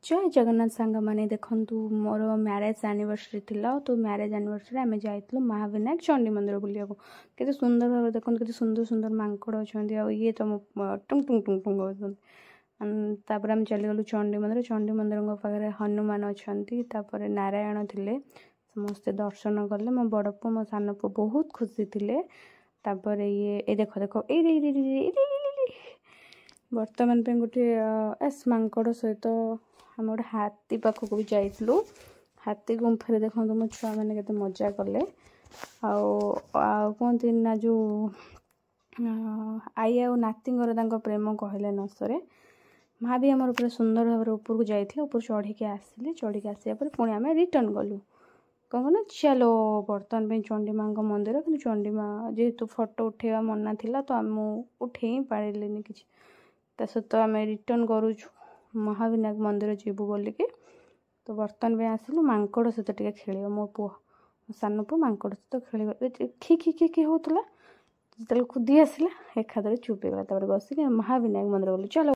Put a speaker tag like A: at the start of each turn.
A: जय जगन्नाथ सांग मैंने देखु मोर मैरेज एनिवर्सरी थिला तो मैरेज एनिवर्सरी आम जाइलु महाविनायक चंडी मंदिर बुलिया के सुंदर भाव देखो के सुंदर सुंदर मांकड़ अच्छा ये तो टुंग टुंग टुंग टुंग होतापर आम चलीगलु चंडी मंदिर पाखे हनुमान अच्छा नारायण थे समस्ते दर्शन कले मो बड़ पु मो सान पु बहुत खुशी थे तापर ये देख देख बर्तमान पे गोटे एस मांकड़ सहित आम गोटे हाथी पाखक भी जाइलु हाथी गुंफे देखो मो छुआ मैंने केते मजा कले कहते ना जो आई आ नाती प्रेम कहले न सरे माँ भी आमर पूरा सुंदर भाव ऊपर को जाइए ऊपर चढ़ी के आसिले चढ़ी के आसा पुणी आम रिटर्न गलु कौन ना चलो बर्तमान पे चंडी माँ मंदिर कि चंडी माँ जेहेतु फोटो उठेवा मना थिला तो आम उठे ही पारे कि सहित आम रिटर्न करुचु महाविनायक मंदिर जीवु बोलिकी तो बर्तमान पे आसिलु मांकड़ सहित टे खेल मो पु सान पु मांकड़ सहित खेल खी खी खी खी होता जो कुदी आसला एकादरे चुप गला बसिक महाविनायक मंदिर गलु चलो।